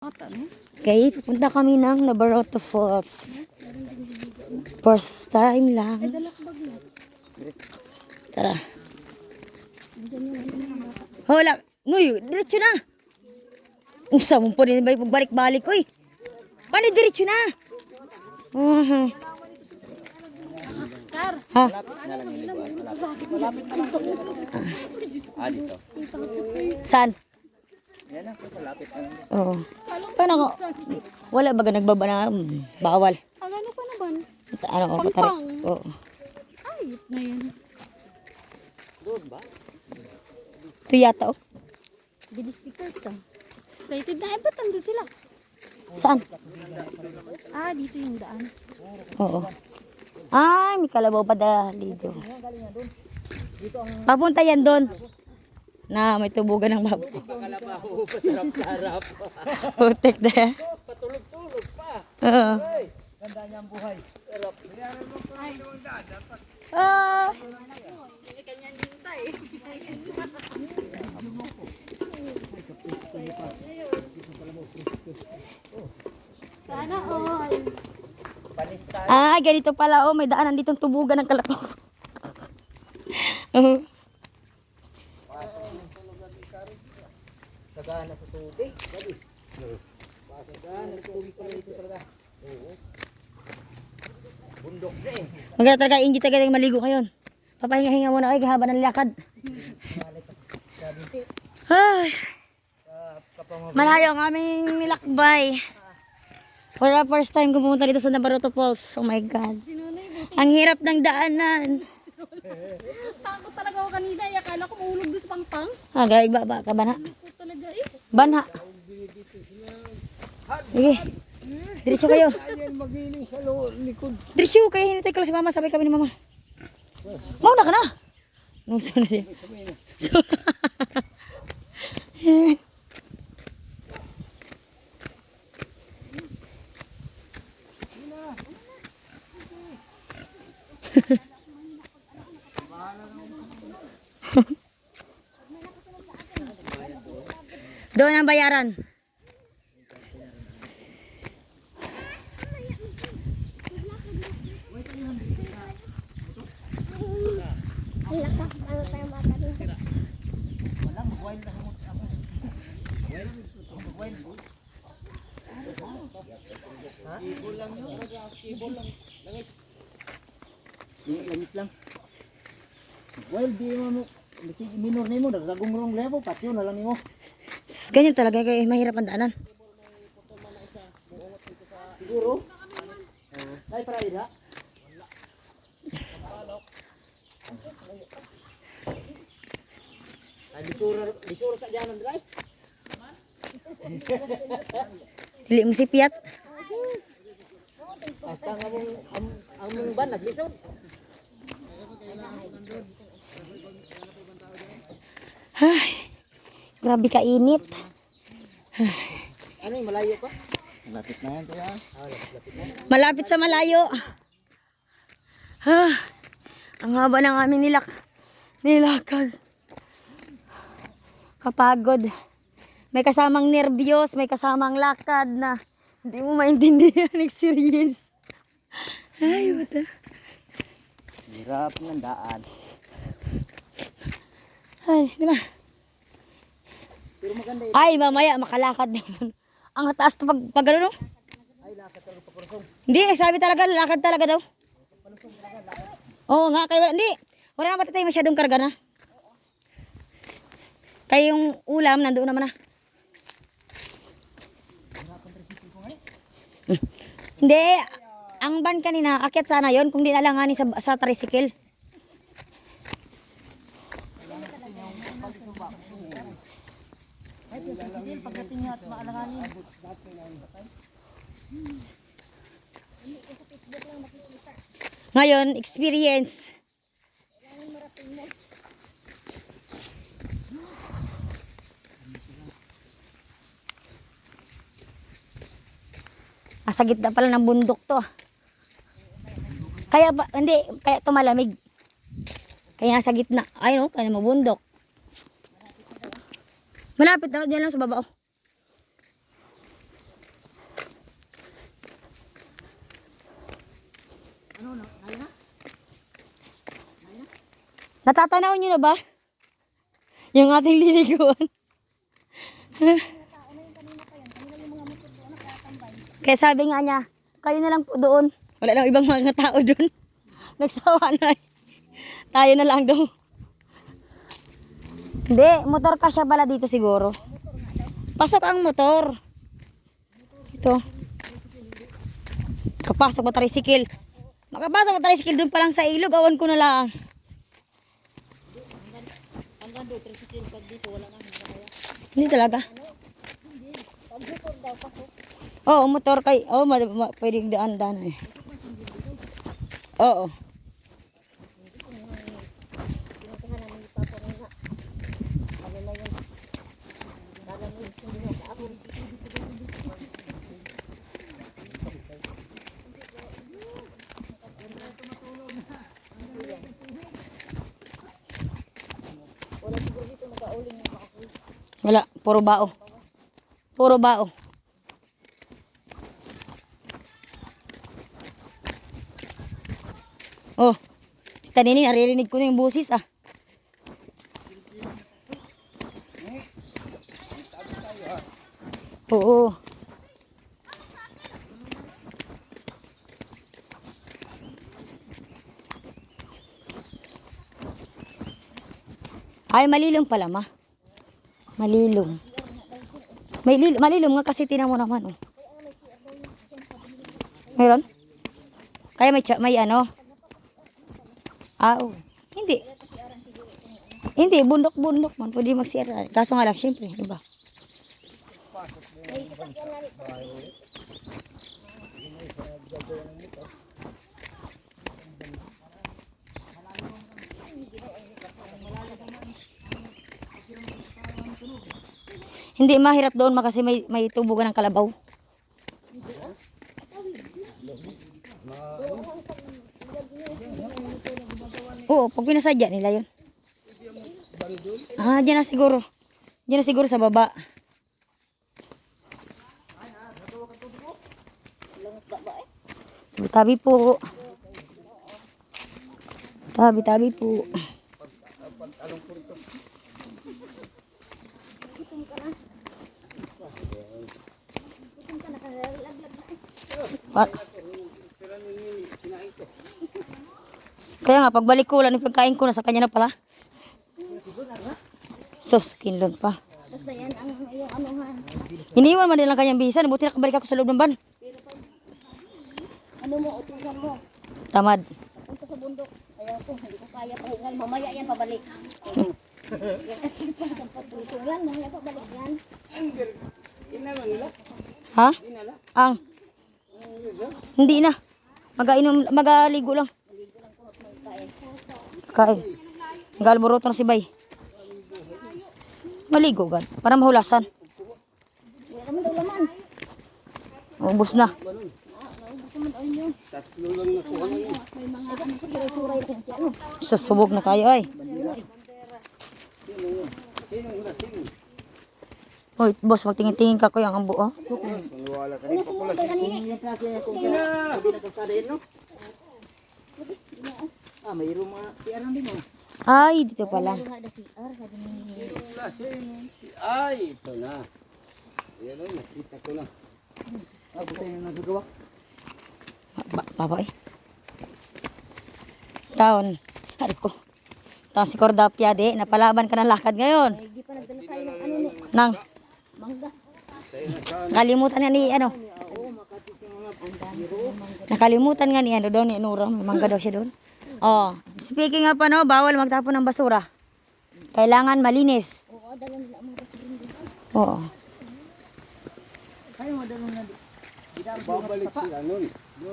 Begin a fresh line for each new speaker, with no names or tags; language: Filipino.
Okay, pupunta kami ng Nabarito Falls. First time lang. Tara. Hola. Nuy, diretso na. Usa mo po rin balik-balik. Uy. Paano diretso na? Ha?
Dito.
Saan?
Yan lang, malapit na.
Oo. Paano ko? Wala ba nagbaba na? Bawal.
Ano pa naman?
Ano ko? Patari. Oo.
Ayot na yan.
Doon ba?
Ito yata oh.
Dinisticker ka. Excited na. Ba't nandun sila?
Saan?
Dito yung daan.
Oo. Ay, may kalabaw pa dito. Papunta yan doon. Na may tubugan ng baboy.
Pakalabaho, pasarap-sarap.
Putik na.
Patulog-tulog pa.
Oo.
Hey, ganda niya ang buhay. Sarap.
Ah.
Sana all.
Panistay.
Ganito pala oh, may daanan ditong tubugan ng kalabaw. Oo.
Sagana sa tubig. Gabi. Sagana sa tubig pala dito talaga. Oo. Bundok na eh.
Maganda talaga, hindi talaga maligo ngayon. Papahinga-hinga muna kayo, haba ng lakad. Ay, malayo ang aming nilakbay. For the first time ko pumunta dito sa Nabarito Falls. Oh my God. Ang hirap ng daanan.
Takot talaga ako kanina. Akala ko mahulog doon sa pangpang.
Grabe ba ka bana?
Takot talaga eh.
Bana. Sige. Diretso kayo.
Ayan magiling sa likod.
Diretso kayo, hinintay ko lang si mama. Sabay kami ni mama. Mauna ka na. Nuso na siya. So, doon ang bayaran.
Ibol lang yun. Ibol lang. Langis. Langis lang. Well, di mo minor nimo dagagong rong level pati na lang nimo.
Ganyan talaga kaya mahirap ang daanan.
Siguro. Dai para ida. Ay bisura sa diyan dai.
Dili mo si Piat.
Basta nga ang ban naglisod.
Ay, grabe kainit.
Ano yung malayo pa? Lapit na yan kaya. Lapit na.
Malapit sa malayo. Ang haba ng aming nilakad. Kapagod. May kasamang nervyos, may kasamang lakad na hindi mo maintindihan experience. Ay, bata.
Hirap ng daan.
Ay, di ba?
Pero maganda yun.
Ay, mamaya makalakad na doon. Ang taas to pag ano, no?
Ay lakad talaga pa kurusong.
Hindi, nagsabi talaga, lakad talaga daw. Oo nga, kaya hindi. Wala naman tayo masyadong karga na. Kaya yung ulam, nandoon naman na. Hindi, ang van kanina, akyat sana yon kung di nalanganin sa tricycle. Pagdating niya at maalanganin. Ngayon, experience. Sa gitna pala ng bundok to. Kaya ba, hindi, kaya to malamig. Kaya nasa gitna. Ay no, kaya mabundok. Malapit na, dyan lang sa baba. Oh. Natatanaw nyo na ba? Yung ating liliguan. Kaya sabi nga niya, kayo na lang po doon. Wala lang ibang mga tao doon. Nagsawa na. Tayo na lang daw. Hindi, motor ka siya pala dito siguro. Pasok ang motor. Ito. Kapasok mo tricycle. Makapasok mo tricycle doon pa lang sa ilog. Awan ko na lang. Hindi talaga. Oo, motor kay. Oo, pwedeng daan-daan eh. Oo. Wala, puro bao. Puro bao. Oh, Tita Nini, naririnig ko na yung busis ah. Oo. Ay, malilong pala ma. Malilong. Malilong nga kasi tinan mo naman oh. Meron? Kaya may ano? Oh. Hindi. Hindi, bundok-bundok man. Pwede mag-CR. Kaso nga lang, syempre, diba? Hindi mahirap doon kasi may tubugan ng kalabaw. Oo, pag pinasadya nila yun. Diyan na siguro. Diyan na siguro sa baba. Tabi po. Tabi po. Kaya nga, pagbalik ko, wala ng pagkain ko, nasa kanya na pala. Sus, kinlon pa.
Basta yan ang yung anuhan.
Iniwan man din lang kanyang bisa, nabuti nakabalik ako sa loob ng van.
Ano mo, utusan mo.
Tamad.
Punta sa bundok. Ayaw ko, hindi ko kaya pahingal. Mamaya yan pabalik. Yan, mamaya pabalik yan.
Ha? Ang? Hindi na. Magaligo lang. Kain. Galboroto na si Bay. Maligo gan. Para mahulasan.
Wala naman daw laman.
Ubus na.
Ubus naman daw yun.
Tatlo lang na kuha niya.
May mga ano ko, suray-suray din siya. Ano?
Sasubog na kayo ay. Hoy, boss, magtingin-tingin ka ko yung ang buo.
Wala ka
Ano sumunod ka kanina?
Yung klase kung sa sabi na kalsada yun, no? Mayroong mga CR din, no?
Ay, dito pala.
Nga da CR, sabi ni
Klase si ay, ito na. Ayan na, nakita ko na. Buta yung nagagawa.
Papa eh. Taon. Hari ko. Taon si Cordapia de. Napalaban ka ng lakad ngayon.
Hindi pa nagdala tayo ng ano ni
Nang.
mangga.
Nakalimutan nga ni ano. Nakalimutan nga ni ano doon ni Nura. May mangga daw siya doon. Oh, speaking nga pa no, bawal magtapon ng basura. Kailangan malinis.
Oo, dala nila ang mga sabihin dito.
Oo.
Kayo mo dalong na. Babalik sila nun.